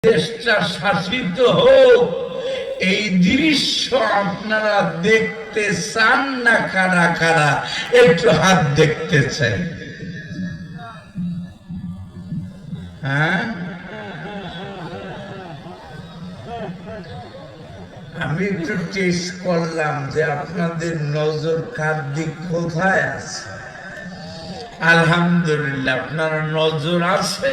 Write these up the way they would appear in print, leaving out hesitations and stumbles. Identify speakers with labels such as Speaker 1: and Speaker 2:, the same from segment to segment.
Speaker 1: দেশটা শাসিত হোক, এই দৃশ্য আপনারা দেখতে চান না? কারা কারা একটু হাত দেখতে চাই? হ্যাঁ, আমি একটু টেস্ট করলাম যে আপনাদের নজর কার দিক কোথায় আছে। আলহামদুলিল্লাহ আপনারা নজর আছে,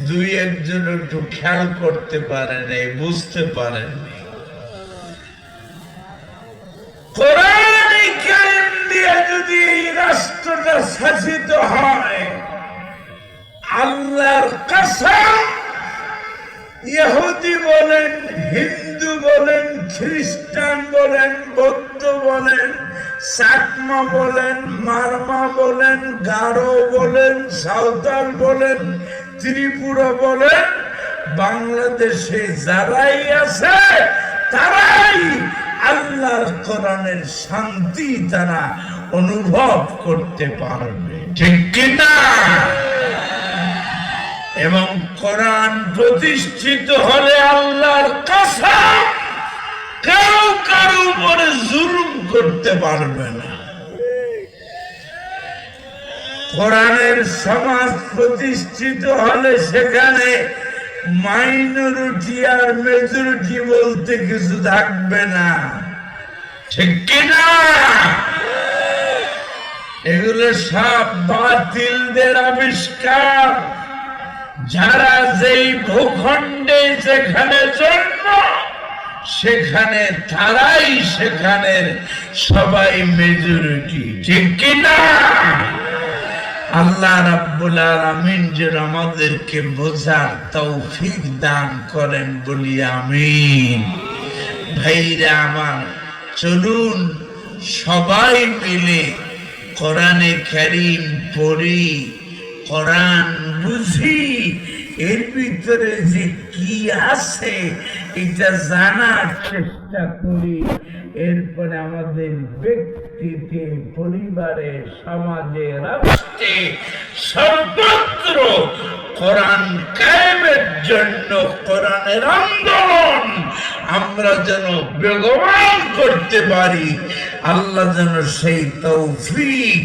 Speaker 1: দুই একজন একটু খেয়াল করতে পারেন, বুঝতে পারেন। কোরআন কারীম দিয়ে যদি এই রাষ্ট্রটা শাসিত হয়, আল্লাহর কসম, ইহুদি বলেন, হিন্দু বলেন, খ্রিস্টান বলেন, বৌদ্ধ বলেন, চাকমা বলেন, মারমা বলেন, গারো বলেন, সাঁওতাল বলেন, ত্রিপুরা বলেন, বাংলাদেশে যারাই আছে তারাই আল্লাহর কোরআনের শান্তি তারা অনুভব করতে পারবে, ঠিক কিনা? এবং কোরআন প্রতিষ্ঠিত হলে আল্লাহর কসম কেউ কারো উপরে জুলুম করতে পারবে না। কোরআনের সমাজ প্রতিষ্ঠিত হলে সেখানে মাইনরিটি আর মেজরিটি বলতে কিছু থাকবে না, ঠিক কিনা? এগুলো সব বাতিলদের আবিষ্কার। যারা যেই ভূখণ্ডে যেখানে জন্ম, সেখানে তারাই সেখানের সবাই মেজরিটি, ঠিক কিনা? আল্লাহ রাব্বুল আলামিন যেন আমাদেরকে বোঝার তৌফিক দান করেন, বলি আমিন। ভাইরা আমার, চলুন সবাই মিলে কোরআনে কারীম পড়ি, কোরআন বুঝি, এর ভিতরে যে কি আছে এটা জানার চেষ্টা করি। এরপরে আমাদের ব্যক্তিতে, পরিবারে, সমাজে, রাষ্ট্রে, সর্বত্র কোরআন কায়েমের জন্য কোরআনের আন্দোলন আমরা যেন বেগবান করতে পারি। আল্লাহ যেন সেই তৌফিক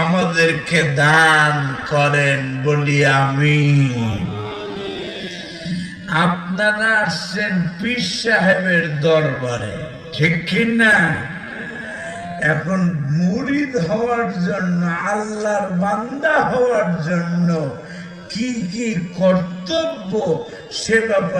Speaker 1: আমাদেরকে দান করেন, বলি আমিন। আপনারা আসছেন পীর সাহেবের দরবারে, ঠিক কিনা? এখন মুরিদ হওয়ার জন্য, আল্লাহর বান্দা হওয়ার জন্য কি কি কর্তব্য সে ব্যাপারে